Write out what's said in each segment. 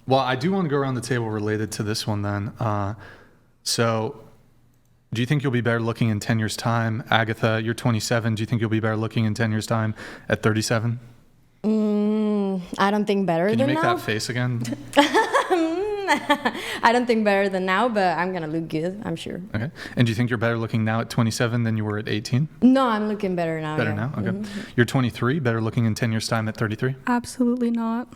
Well, I do want to go around the table related to this one then. So do you think you'll be better looking in 10 years' time? Agatha, you're 27. Do you think you'll be better looking in 10 years' time at 37? I don't think better Can than you make now. that face again? I don't think better than now, but I'm going to look good, I'm sure. Okay. And do you think you're better looking now at 27 than you were at 18? No, I'm looking better now. Better yeah. now? Okay. You're 23, better looking in 10 years' time at 33? Absolutely not.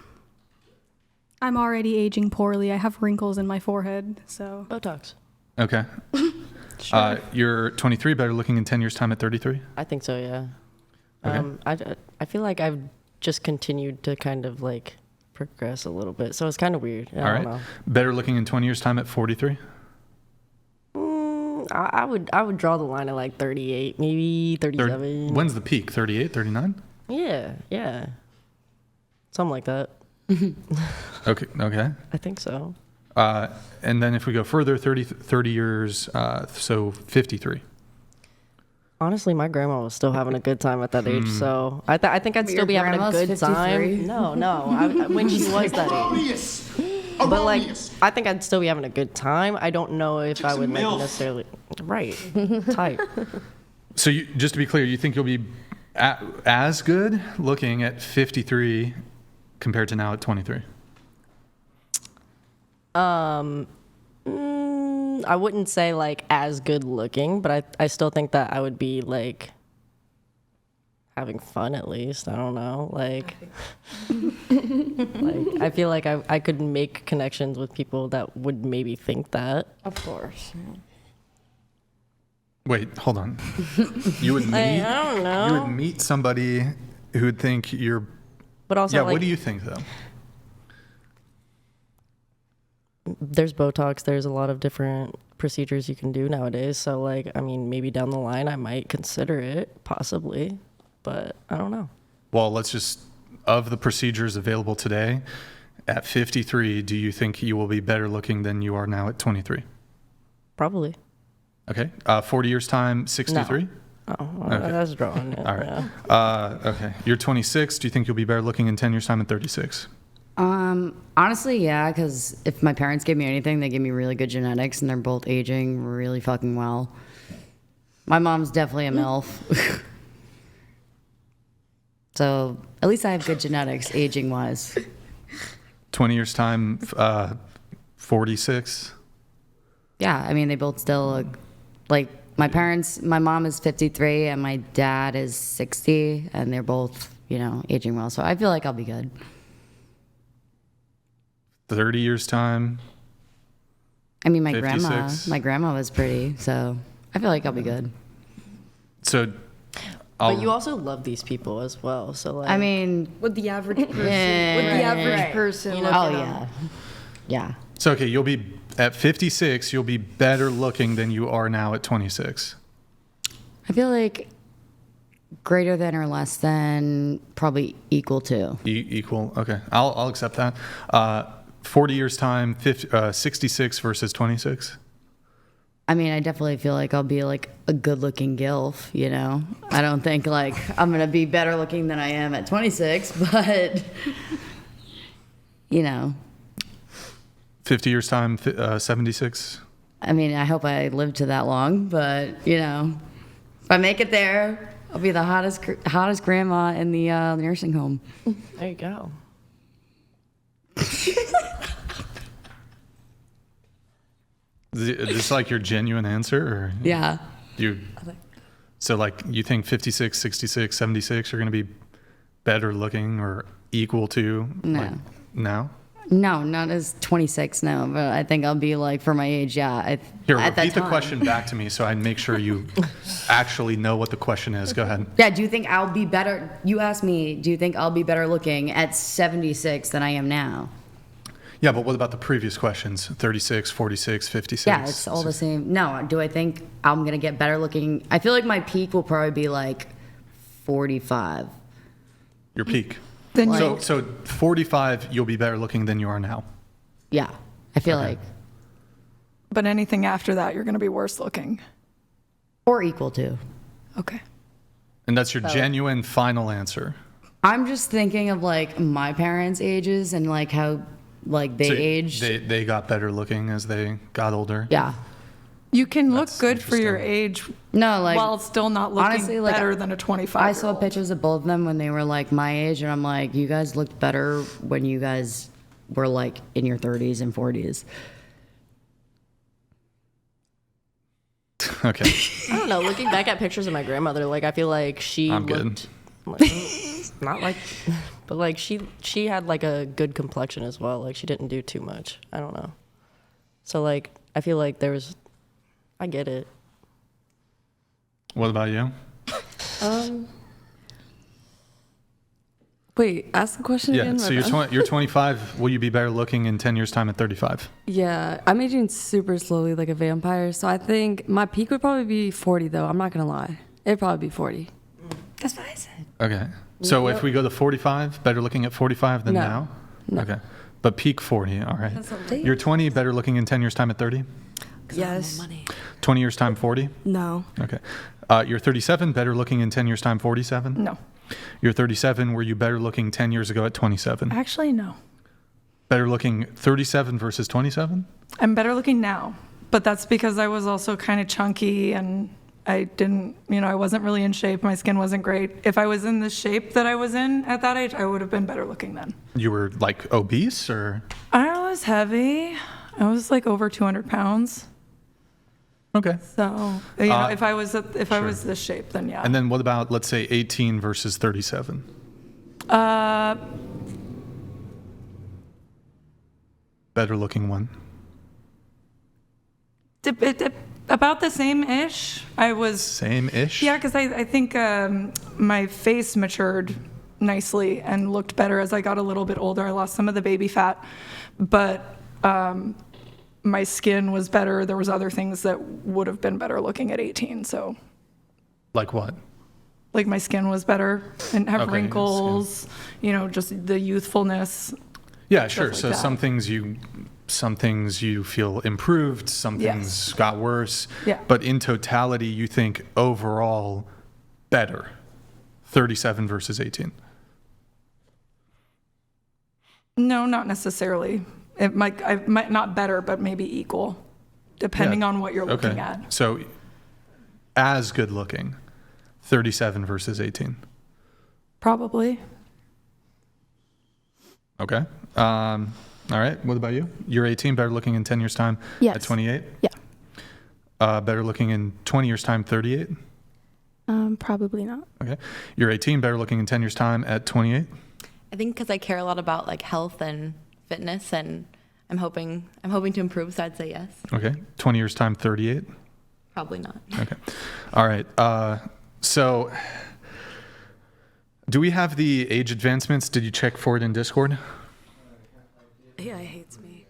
I'm already aging poorly. I have wrinkles in my forehead, so. Botox. Okay. Sure. You're 23, better looking in 10 years' time at 33? I think so, yeah. Okay. I feel like I've just continued to kind of like progress a little bit, so it's kind of weird. I don't know. Better looking in 20 years' time at 43? I would draw the line at like 38, maybe 37. When's the peak? 38, 39? Yeah. Something like that. Okay. I think so. And then if we go further, 30 years, so 53. Honestly, my grandma was still having a good time at that age, so I think I'd still Your be having a grandma's good 53? time. No, when she was that age. But like, I think I'd still be having a good time. I don't know if I would like necessarily type. So just to be clear, you think you'll be as good looking at 53 compared to now at 23? I wouldn't say like as good looking, but I still think that I would be like having fun at least. I don't know. Like I feel like I could make connections with people that would maybe think that. Of course. Wait, hold on. You would meet I don't know. You would meet somebody who would think you're But also, Yeah, like, what do you think though? there's Botox, there's a lot of different procedures you can do nowadays. So like, I mean, maybe down the line I might consider it, possibly, but I don't know. Well, let's just, of the procedures available today, at 53, do you think you will be better looking than you are now at 23? Probably. Okay. 40 years time, 63? Oh, that's drawing it. All right. Yeah. Okay. You're 26. Do you think you'll be better looking in 10 years time at 36? Honestly, yeah, because if my parents gave me anything, they gave me really good genetics, and they're both aging really fucking well. My mom's definitely a MILF. So at least I have good genetics, aging-wise. 20 years time, 46? Yeah, I mean, they both still look like my parents. My mom is 53 and my dad is 60, and they're both, aging well. So I feel like I'll be good. 30 years time? I mean, my 56. grandma was pretty, so I feel like I'll be good. So, But you also love these people as well. So like, I mean, With the average person. Look oh at yeah, 'em. yeah. so okay, you'll be at 56. You'll be better looking than you are now at 26. I feel like greater than or less than, probably equal to. Equal. Okay, I'll accept that. 40 years time, 66 versus 26. I mean, I definitely feel like I'll be like a good-looking gilf. I don't think like I'm gonna be better looking than I am at 26, but 50 years time, 76. I mean, I hope I live to that long, but if I make it there, I'll be the hottest grandma in the nursing home. there you go. Is this like your genuine answer, or Yeah. So like you think 56, 66, 76 are going to be better looking or equal to? No. Like, no? No, not as 26, no, but I think I'll be like, for my age, yeah. Here, at that repeat the time. question back to me so I make sure you actually know what the question is. Go ahead. Yeah, do you think I'll be better? You asked me, do you think I'll be better looking at 76 than I am now? Yeah, but what about the previous questions? 36, 46, 56? Yeah, it's all the same. No, do I think I'm going to get better looking? I feel like my peak will probably be like 45. Your peak. Then So 45, you'll be better looking than you are now. Yeah, I feel Okay. like. But anything after that, you're going to be worse looking. Or equal to. Okay. And that's your genuine final answer. I'm just thinking of like my parents' ages and like how like they So aged. They got better looking as they got older. Yeah. You can look That's good for your interesting. age No, like while still not looking honestly, like, better than a 25. I saw pictures of both of them when they were like my age, and I'm like, you guys looked better when you guys were like in your 30s and 40s. Okay. I don't know. Looking back at pictures of my grandmother, like I feel like she I'm good. looked like, not like, but like she had like a good complexion as well. Like she didn't do too much. I don't know. So like I feel like I get it. What about you? Wait, ask the question Yeah. again. So My bad. you're 25. Will you be better looking in 10 years' time at 35? Yeah, I'm aging super slowly like a vampire. So I think my peak would probably be 40, though. I'm not going to lie. It'd probably be 40. That's what I said. Okay. So if we go to 45, better looking at 45 than No. now? No. Okay. But peak 40, all right. You're 20, better looking in 10 years' time at 30? Yes. 20 years' time, 40? No. Okay. You're 37, better looking in 10 years' time, 47? No. You're 37, were you better looking 10 years ago at 27? Actually, no. Better looking 37 versus 27? I'm better looking now, but that's because I was also kind of chunky and I didn't, I wasn't really in shape. My skin wasn't great. If I was in the shape that I was in at that age, I would have been better looking then. You were like obese or? I was heavy. I was like over 200 pounds. Okay. So, if I was this shape, then yeah. And then what about, let's say, 18 versus 37? Better looking one. About the same-ish. I was. Same-ish? Yeah, because I think my face matured nicely and looked better as I got a little bit older. I lost some of the baby fat, but my skin was better. There was other things that would have been better looking at 18. So, Like what? like my skin was better and have Okay, wrinkles. Just the youthfulness. Yeah, sure. like So that. some things you feel improved, some Yes. things got worse. Yeah. But in totality, you think overall better. 37 versus 18. No, not necessarily. I might not better, but maybe equal, depending Yeah. on what you're looking at. So as good looking, 37 versus 18. Probably. Okay. All right. What about you? You're 18, better looking in 10 years' time Yes. at 28? Yeah. Better looking in 20 years' time, 38? Probably not. Okay. You're 18, better looking in 10 years' time at 28? I think because I care a lot about like health and fitness, and I'm hoping to improve. So I'd say yes. Okay. 20 years' time, 38? Probably not. Okay. All right. So do we have the age advancements? Did you check for it in Discord? AI hates me.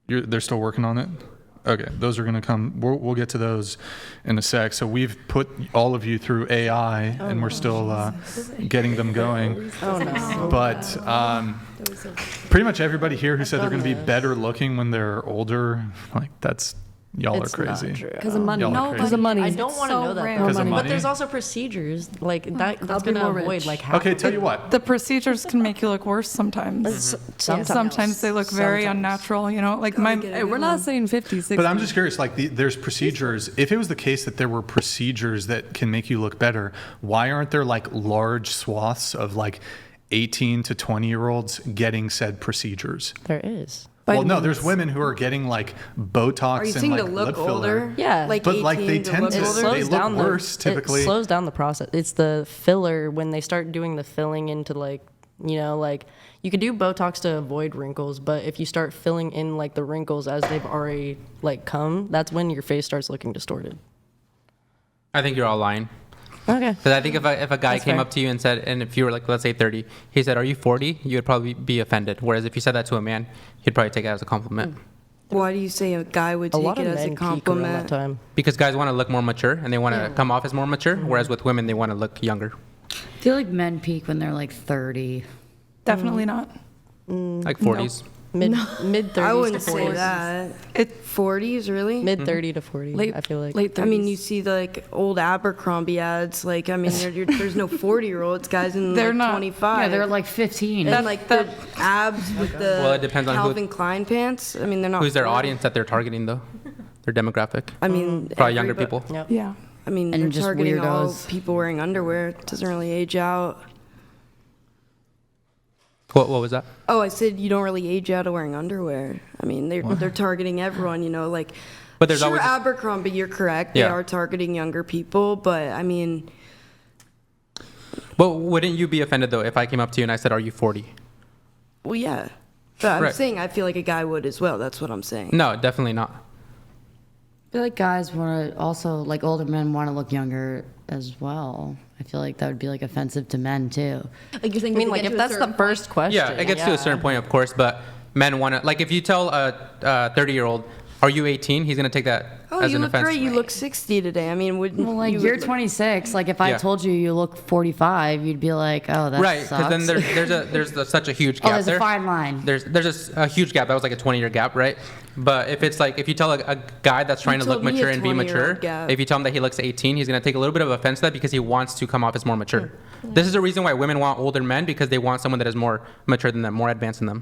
They're still working on it? Okay. Those are going to come. We'll get to those in a sec. So we've put all of you through AI, and we're still getting them going. Oh no. But pretty much everybody here who said they're going to be better looking when they're older, like y'all It's are crazy. not true. Because of money. Y'all are No, crazy. because of money. I don't want to know that. Because of But money? there's also procedures like that's I'll be gonna more avoid rich. like half. Okay, tell you what. The procedures can make you look worse sometimes. Sometimes they look very unnatural, like Hey, we're not saying 50, 60. But I'm just curious, like there's procedures. If it was the case that there were procedures that can make you look better, why aren't there like large swaths of like 18 to 20-year-olds getting said procedures? There is. Well, no, there's women who are getting like Botox Are you and saying like to look lip filler. older? Yeah. Like But like they 18 to tend look to, older? they look worse typically. It slows down the process. It's the filler when they start doing the filling into like you could do Botox to avoid wrinkles, but if you start filling in like the wrinkles as they've already like come, that's when your face starts looking distorted. I think you're all lying. Okay. Because I think if a guy That's came fair. up to you and said, and if you were like, let's say 30, he said, "Are you 40?" You would probably be offended. Whereas if you said that to a man, he'd probably take it as a compliment. Why do you say a guy would A take lot it of as a men peak around that compliment? time. Because guys want to look more mature and they want to come off as more mature. Whereas with women, they want to look younger. I feel like men peak when they're like 30. Definitely not. Like 40s. mid 30s I wouldn't to say 40s. that. It 40s, really? Mid 30 to 40. I feel like. late 30s. I mean, you see the like old Abercrombie ads. Like, I mean, there's no 40-year-olds, guys in They're like not- 25. Yeah, they're like 15. and like the abs with the Well, it depends on who- Calvin Klein pants. I mean, they're not. Who's their 40. audience that they're targeting though? Their demographic. I mean, Probably younger everybo- people. Yep. yeah. I mean, And they're just targeting all weirdos. people wearing underwear. It doesn't really age out. What was that? Oh, I said you don't really age out of wearing underwear. I mean, they're targeting everyone, you know, like. But there's sure, always- Abercrombie, you're correct. They Yeah. are targeting younger people, but I mean, Well, wouldn't you be offended though if I came up to you and I said, "Are you 40?" well, yeah. But I'm Right. saying I feel like a guy would as well. That's what I'm saying. No, definitely not. I feel like guys want to also, like older men want to look younger as well. I feel like that would be like offensive to men too. Like you're saying, I mean, does it like get if to a that's the certain first question. Yeah, it gets to a certain point, of course, but men want to, like, if you tell a 30-year-old, "Are you 18?" He's gonna take that Oh, as you an look offense. great. You look 60 today. I mean, wouldn't Well, like you you're look- 26. Like if I Yeah. told you you look 45, you'd be like, oh, that Right, sucks. because then there's such a huge gap oh, there's there. a fine line. There's a huge gap. That was like a 20-year gap, right? But if it's like, if you tell a guy that's trying to look told me a mature and be 20-year-old mature, gap. if you tell him that he looks 18, he's gonna take a little bit of offense to that because he wants to come off as more mature. This is the reason why women want older men, because they want someone that is more mature than them, more advanced than them.